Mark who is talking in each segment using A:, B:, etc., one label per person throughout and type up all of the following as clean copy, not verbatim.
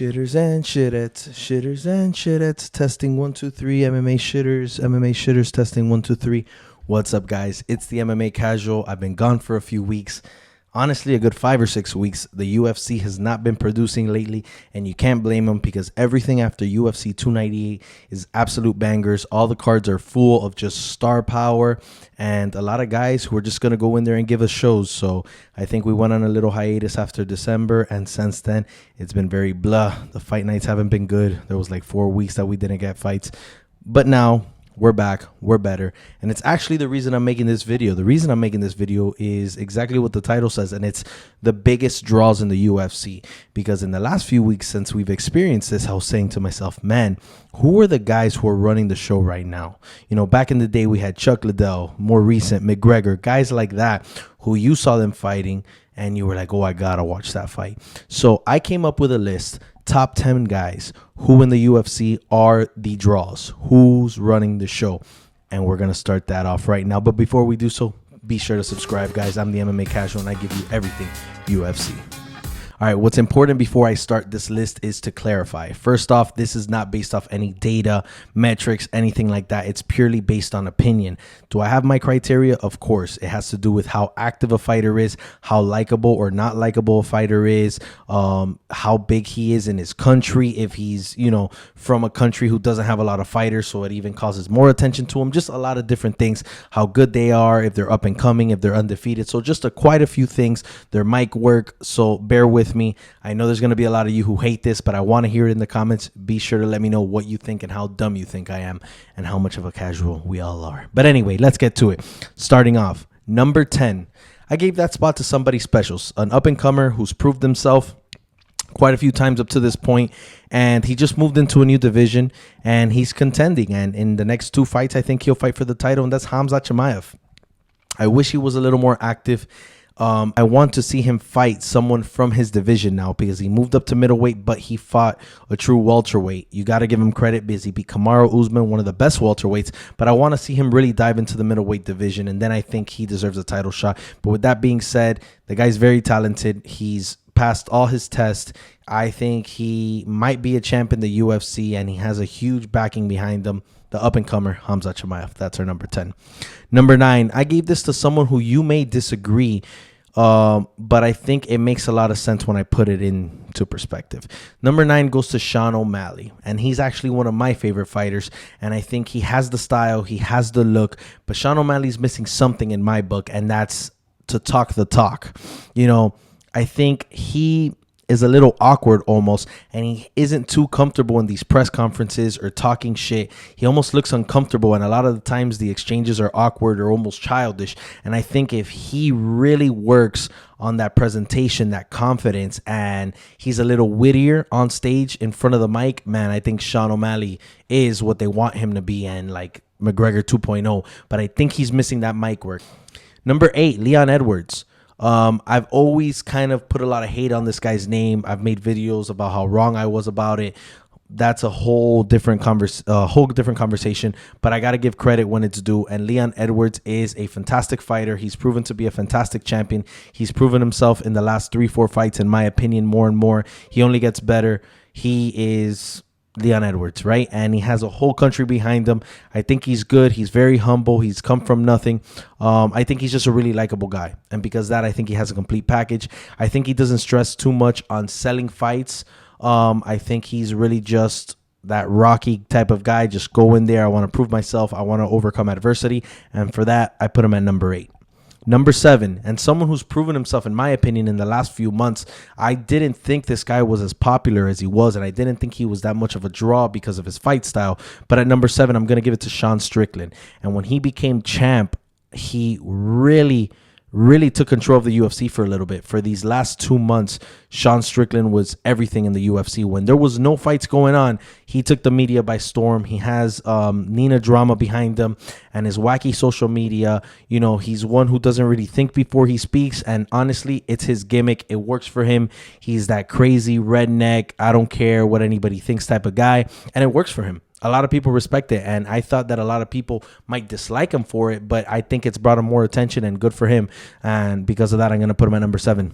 A: Shitters and shittettes, testing 1 2 3. MMA shitters, testing 1 2 3. What's up, guys? It's the MMA Casual. I've been gone for a few weeks. Honestly, a good 5 or 6 weeks. The UFC has not been producing lately, and you can't blame them because everything after UFC 298 is absolute bangers. All the cards are full of just star power and a lot of guys who are just going to go in there and give us shows. So I think we went on a little hiatus after December, and since then, it's been very blah. The fight nights haven't been good. There was like 4 weeks that we didn't get fights. But now we're back, we're better, and it's actually the reason I'm making this video. The reason I'm making this video is exactly what the title says, and it's the biggest draws in the UFC. Because in the last few weeks since we've experienced this, I was saying to myself, man, who are the guys who are running the show right now? You know, back in the day, we had Chuck Liddell, more recent, McGregor, guys like that, who you saw them fighting, and you were like, oh, I gotta watch that fight. So I came up with a list, top 10 guys who in the UFC are the draws, who's running the show, and we're gonna start that off right now. But before we do so, be sure to subscribe, guys. I'm the MMA Casual, and I give you everything UFC. All right, what's important before I start this list is to clarify. First off, this is not based off any data, metrics, anything like that. It's purely based on opinion. Do I have my criteria? Of course. It has to do with how active a fighter is, how likable or not likable a fighter is, how big he is in his country, if he's, from a country who doesn't have a lot of fighters, so it even causes more attention to him. Just a lot of different things, how good they are, if they're up and coming, if they're undefeated. So just quite a few things. Their mic work, so bear with me. I know there's going to be a lot of you who hate this, but I want to hear it in the comments. Be sure to let me know what you think and how dumb you think I am and how much of a casual we all are. But anyway, let's get to it. Starting off, number 10. I gave that spot to somebody special, an up-and-comer who's proved himself quite a few times up to this point, and he just moved into a new division, and he's contending. And in the next 2 fights, I think he'll fight for the title, and that's Khamzat Chimaev. I wish he was a little more active. I want to see him fight someone from his division now because he moved up to middleweight, but he fought a true welterweight. You got to give him credit because he beat Kamaru Usman, one of the best welterweights, but I want to see him really dive into the middleweight division, and then I think he deserves a title shot. But with that being said, the guy's very talented. He's passed all his tests. I think he might be a champ in the UFC, and he has a huge backing behind him. The up-and-comer, Khamzat Chimaev. That's our number 10. Number 9, I gave this to someone who you may disagree, but I think it makes a lot of sense when I put it into perspective. Number 9 goes to Sean O'Malley, and he's actually one of my favorite fighters, and I think he has the style, he has the look, but Sean O'Malley's missing something in my book, and that's to talk the talk. I think he is a little awkward almost, and he isn't too comfortable in these press conferences or talking shit. He almost looks uncomfortable, and a lot of the times the exchanges are awkward or almost childish. And I think if he really works on that presentation, that confidence, and he's a little wittier on stage in front of the mic, man, I think Sean O'Malley is what they want him to be, and like McGregor 2.0. But I think he's missing that mic work. Number 8, Leon Edwards. I've always kind of put a lot of hate on this guy's name. I've made videos about how wrong I was about it. That's a whole different conversation, but I got to give credit when it's due. And Leon Edwards is a fantastic fighter. He's proven to be a fantastic champion. He's proven himself in the last 3-4 fights, in my opinion, more and more. He only gets better. He is Leon Edwards, right? And he has a whole country behind him. I think he's good. He's very humble. He's come from nothing. I think he's just a really likable guy. And because of that, I think he has a complete package. I think he doesn't stress too much on selling fights. I think he's really just that Rocky type of guy. Just go in there. I want to prove myself. I want to overcome adversity. And for that, I put him at number 8. Number 7, and someone who's proven himself, in my opinion, in the last few months. I didn't think this guy was as popular as he was, and I didn't think he was that much of a draw because of his fight style. But at number 7, I'm going to give it to Sean Strickland. And when he became champ, he really took control of the UFC for a little bit. For these last 2 months, Sean Strickland was everything in the UFC. When there was no fights going on, he took the media by storm. He has Nina Drama behind him and his wacky social media. He's one who doesn't really think before he speaks, and honestly, it's his gimmick. It works for him. He's that crazy redneck, I don't care what anybody thinks type of guy, and it works for him. A lot of people respect it, and I thought that a lot of people might dislike him for it, but I think it's brought him more attention and good for him, and because of that, I'm going to put him at number 7.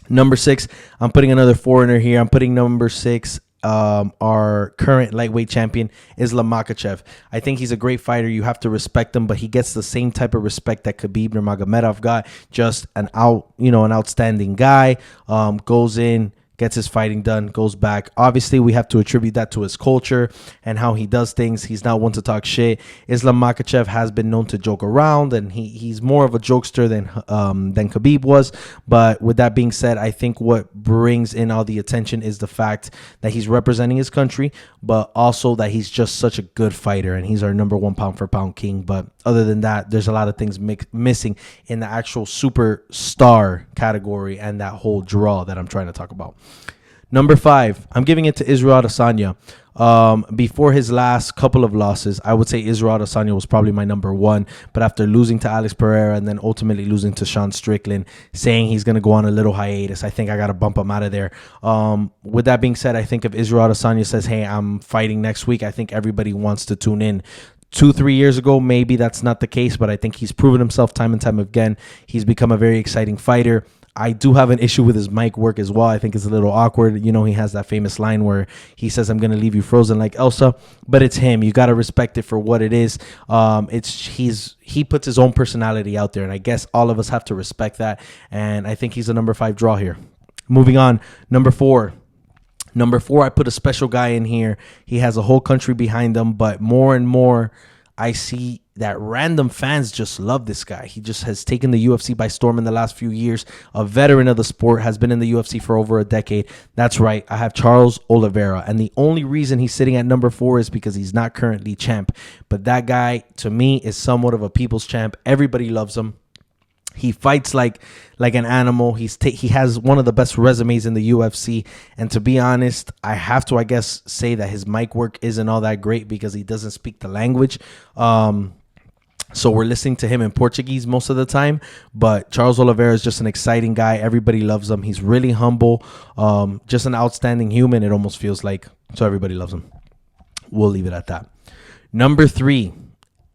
A: Number 6, I'm putting another foreigner here. I'm putting number 6, our current lightweight champion, Islam Makhachev. I think he's a great fighter. You have to respect him, but he gets the same type of respect that Khabib Nurmagomedov got. Just an outstanding guy. Goes in, gets his fighting done, goes back. Obviously, we have to attribute that to his culture and how he does things. He's not one to talk shit. Islam Makhachev has been known to joke around, and he's more of a jokester than Khabib was. But with that being said, I think what brings in all the attention is the fact that he's representing his country, but also that he's just such a good fighter, and he's our number 1 pound for pound king. But other than that, there's a lot of things missing in the actual superstar category and that whole draw that I'm trying to talk about. Number 5, I'm giving it to Israel Adesanya. Before his last couple of losses, I would say Israel Adesanya was probably my number 1. But after losing to Alex Pereira and then ultimately losing to Sean Strickland, saying he's going to go on a little hiatus, I think I got to bump him out of there. With that being said, I think if Israel Adesanya says, hey, I'm fighting next week, I think everybody wants to tune in. 2-3 years ago, maybe that's not the case, but I think he's proven himself time and time again. He's become a very exciting fighter. I do have an issue with his mic work as well. I think it's a little awkward. You know, he has that famous line where he says, I'm going to leave you frozen like Elsa, but it's him. You got to respect it for what it is. He puts his own personality out there, and I guess all of us have to respect that. And I think he's a number 5 draw here. Moving on, number 4. Number 4, I put a special guy in here. He has a whole country behind him, but more and more I see that random fans just love this guy. He just has taken the UFC by storm in the last few years. A veteran of the sport, has been in the UFC for over a decade. That's right. I have Charles Oliveira. And the only reason he's sitting at number 4 is because he's not currently champ. But that guy, to me, is somewhat of a people's champ. Everybody loves him. He fights like an animal. He has one of the best resumes in the UFC. And to be honest, I have to, I guess, say that his mic work isn't all that great because he doesn't speak the language. So we're listening to him in Portuguese most of the time. But Charles Oliveira is just an exciting guy. Everybody loves him. He's really humble. Just an outstanding human, it almost feels like. So everybody loves him. We'll leave it at that. Number 3.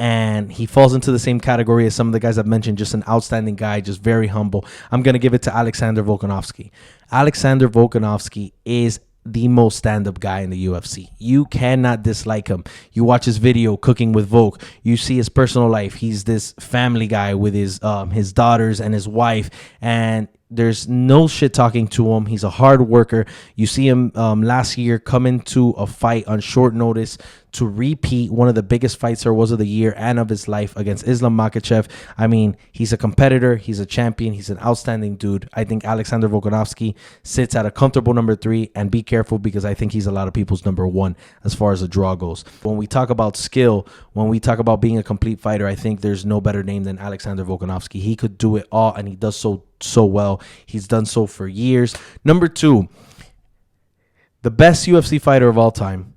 A: And he falls into the same category as some of the guys I've mentioned. Just an outstanding guy, just very humble. I'm going to give it to Alexander Volkanovski. Alexander Volkanovski is the most stand-up guy in the UFC. You cannot dislike him. You watch his video, Cooking with Volk. You see his personal life. He's this family guy with his daughters and his wife. And there's no shit talking to him. He's a hard worker. You see him last year come into a fight on short notice to repeat one of the biggest fights there was of the year and of his life against Islam Makhachev. I mean, he's a competitor. He's a champion. He's an outstanding dude. I think Alexander Volkanovski sits at a comfortable number 3, and be careful because I think he's a lot of people's number 1 as far as the draw goes. When we talk about skill, when we talk about being a complete fighter, I think there's no better name than Alexander Volkanovski. He could do it all, and he does so well. He's done so for years. Number 2, the best UFC fighter of all time.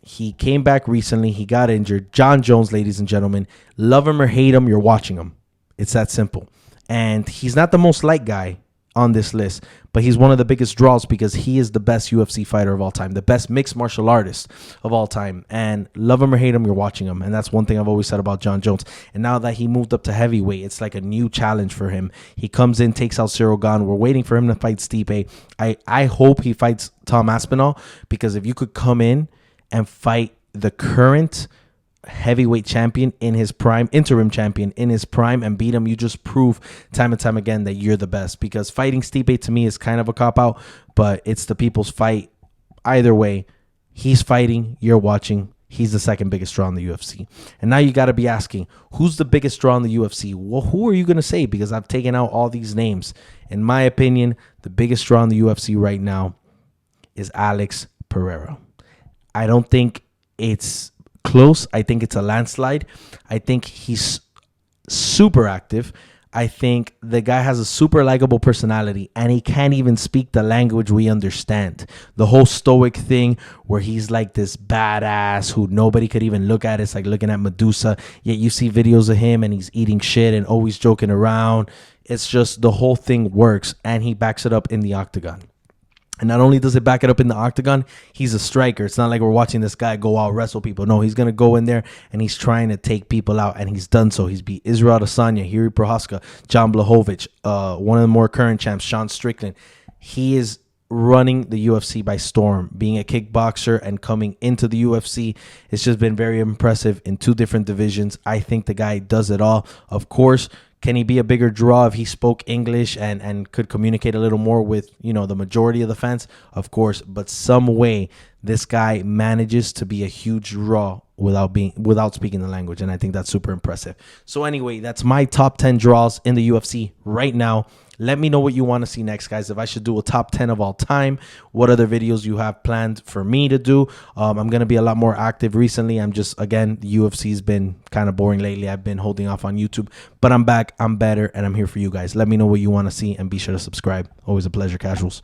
A: He came back recently. He got injured. John Jones, ladies and gentlemen. Love him or hate him, you're watching him. It's that simple. And he's not the most liked guy on this list, but he's one of the biggest draws because he is the best UFC fighter of all time, the best mixed martial artist of all time. And love him or hate him, you're watching him. And that's one thing I've always said about John Jones. And now that he moved up to heavyweight, it's like a new challenge for him. He comes in, takes out Cyril Gane. We're waiting for him to fight Stipe. I hope he fights Tom Aspinall, because if you could come in and fight the current heavyweight champion in his prime, interim champion in his prime, and beat him, you just prove time and time again that you're the best. Because fighting Stipe to me is kind of a cop-out, but it's the people's fight. Either way, he's fighting, you're watching. He's the second biggest draw in the UFC. And now you got to be asking, who's the biggest draw in the UFC? Well, who are you going to say? Because I've taken out all these names. In my opinion, the biggest draw in the UFC right now is Alex Pereira. I don't think it's close. I think it's a landslide. I think he's super active. I think the guy has a super likable personality, and he can't even speak the language we understand. The whole stoic thing where he's like this badass who nobody could even look at. It's like looking at Medusa. Yet you see videos of him and he's eating shit and always joking around. It's just the whole thing works, and he backs it up in the octagon. And not only does it back it up in the octagon, he's a striker. It's not like we're watching this guy go out wrestle people. No, he's going to go in there and he's trying to take people out. And he's done so. He's beat Israel Adesanya, Jiri Prohaska, John Blachowicz, one of the more current champs, Sean Strickland. He is running the UFC by storm. Being a kickboxer and coming into the UFC, it's just been very impressive in 2 different divisions. I think the guy does it all. Of course, can he be a bigger draw if he spoke English and could communicate a little more with, the majority of the fans? Of course, but some way this guy manages to be a huge draw without speaking the language, and I think that's super impressive. So anyway, that's my top 10 draws in the UFC right now. Let me know what you want to see next, guys. If I should do a top 10 of all time, what other videos you have planned for me to do. I'm going to be a lot more active recently. Again, the UFC's been kind of boring lately. I've been holding off on YouTube, but I'm back, I'm better, and I'm here for you guys. Let me know what you want to see and be sure to subscribe. Always a pleasure, casuals.